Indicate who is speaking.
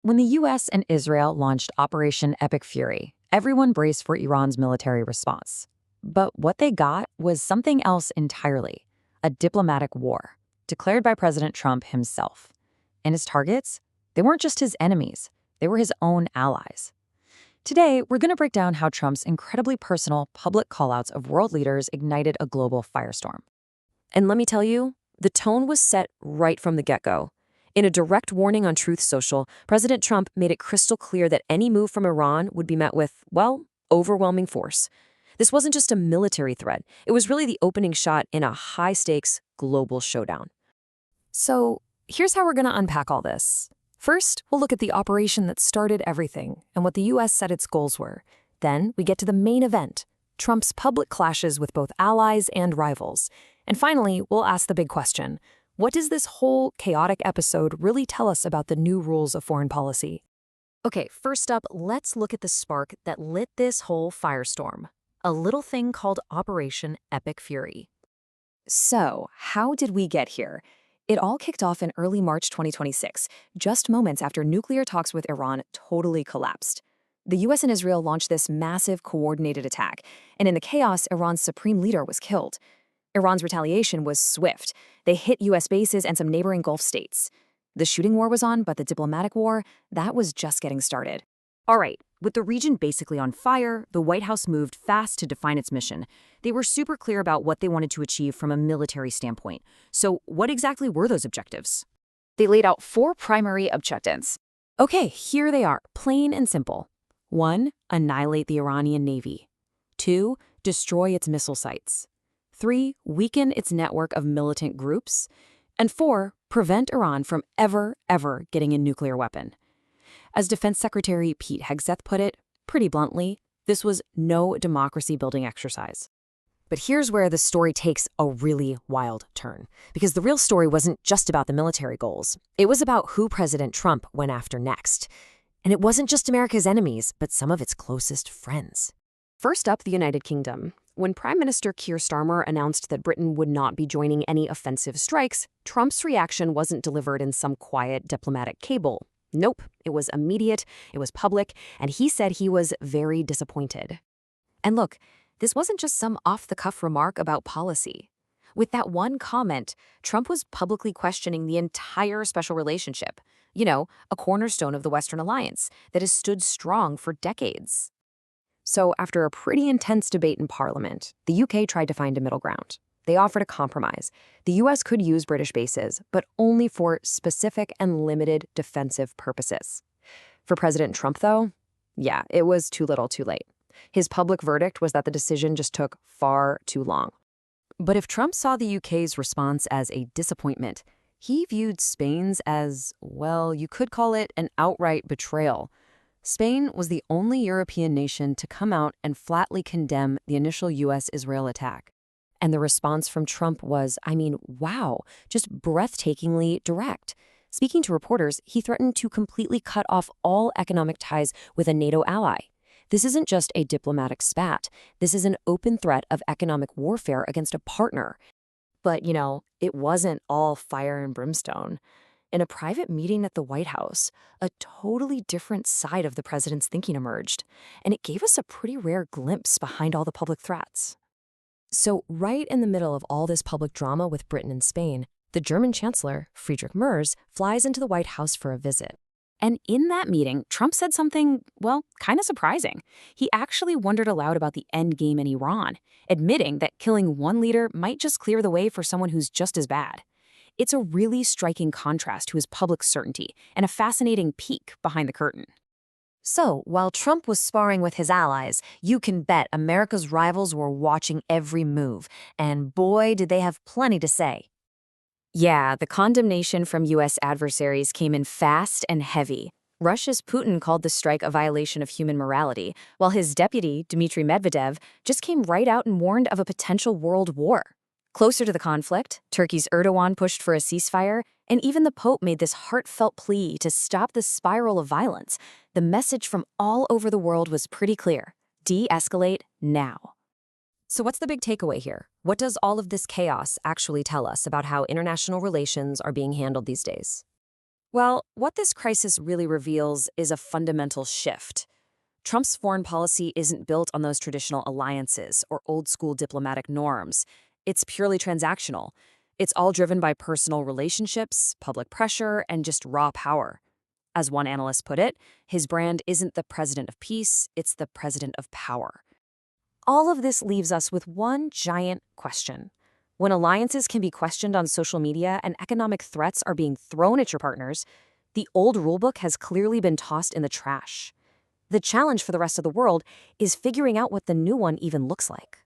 Speaker 1: When the US and Israel launched Operation Epic Fury, everyone braced for Iran's military response. But what they got was something else entirely, a diplomatic war, declared by President Trump himself. And his targets? They weren't just his enemies, they were his own allies. Today, we're going to break down how Trump's incredibly personal public callouts of world leaders ignited a global firestorm.
Speaker 2: And let me tell you, the tone was set right from the get-go. In a direct warning on Truth Social, President Trump made it crystal clear that any move from Iran would be met with, well, overwhelming force. This wasn't just a military threat. It was really the opening shot in a high-stakes global showdown. So here's how we're going to unpack all this. First, we'll look at the operation that started everything and what the U.S. said its goals were. Then we get to the main event, Trump's public clashes with both allies and rivals. And finally, we'll ask the big question. What does this whole chaotic episode really tell us about the new rules of foreign policy? Okay, first up, let's look at the spark that lit this whole firestorm. A little thing called Operation Epic Fury. So, how did we get here? It all kicked off in early March 2026, just moments after nuclear talks with Iran totally collapsed. The US and Israel launched this massive coordinated attack, and in the chaos, Iran's supreme leader was killed. Iran's retaliation was swift. They hit US bases and some neighboring Gulf states. The shooting war was on, but the diplomatic war, that was just getting started. All right, with the region basically on fire, the White House moved fast to define its mission. They were super clear about what they wanted to achieve from a military standpoint. So what exactly were those objectives? They laid out 4 primary objectives. Okay, here they are, plain and simple. 1. Annihilate the Iranian Navy. 2. Destroy its missile sites. 3. Weaken its network of militant groups. And 4. Prevent Iran from ever getting a nuclear weapon. As Defense Secretary Pete Hegseth put it, pretty bluntly, this was no democracy-building exercise. But here's where the story takes a really wild turn. Because the real story wasn't just about the military goals. It was about who President Trump went after next. And it wasn't just America's enemies, but some of its closest friends. First up, the United Kingdom. When Prime Minister Keir Starmer announced that Britain would not be joining any offensive strikes, Trump's reaction wasn't delivered in some quiet diplomatic cable. Nope, it was immediate, it was public, and he said he was very disappointed. And look, this wasn't just some off-the-cuff remark about policy. With that one comment, Trump was publicly questioning the entire special relationship. You know, a cornerstone of the Western alliance that has stood strong for decades. So after a pretty intense debate in Parliament, the UK tried to find a middle ground. They offered a compromise. The US could use British bases, but only for specific and limited defensive purposes. For President Trump, though, yeah, it was too little too late. His public verdict was that the decision just took far too long. But if Trump saw the UK's response as a disappointment, he viewed Spain's as, well, you could call it an outright betrayal. Spain was the only European nation to come out and flatly condemn the initial US-Israel attack. And the response from Trump was, wow, just breathtakingly direct. Speaking to reporters, he threatened to completely cut off all economic ties with a NATO ally. This isn't just a diplomatic spat. This is an open threat of economic warfare against a partner. But, it wasn't all fire and brimstone. In a private meeting at the White House, a totally different side of the president's thinking emerged, and it gave us a pretty rare glimpse behind all the public threats. So right in the middle of all this public drama with Britain and Spain, the German Chancellor, Friedrich Merz, flies into the White House for a visit. And in that meeting, Trump said something, well, kind of surprising. He actually wondered aloud about the end game in Iran, admitting that killing one leader might just clear the way for someone who's just as bad. It's a really striking contrast to his public certainty and a fascinating peek behind the curtain. So, while Trump was sparring with his allies, you can bet America's rivals were watching every move, and boy, did they have plenty to say. Yeah, the condemnation from U.S. adversaries came in fast and heavy. Russia's Putin called the strike a violation of human morality, while his deputy, Dmitry Medvedev, just came right out and warned of a potential world war. Closer to the conflict, Turkey's Erdogan pushed for a ceasefire, and even the Pope made this heartfelt plea to stop the spiral of violence. The message from all over the world was pretty clear: de-escalate now. So what's the big takeaway here? What does all of this chaos actually tell us about how international relations are being handled these days? Well, what this crisis really reveals is a fundamental shift. Trump's foreign policy isn't built on those traditional alliances or old-school diplomatic norms. It's purely transactional. It's all driven by personal relationships, public pressure, and just raw power. As one analyst put it, his brand isn't the president of peace, it's the president of power. All of this leaves us with one giant question. When alliances can be questioned on social media and economic threats are being thrown at your partners, the old rulebook has clearly been tossed in the trash. The challenge for the rest of the world is figuring out what the new one even looks like.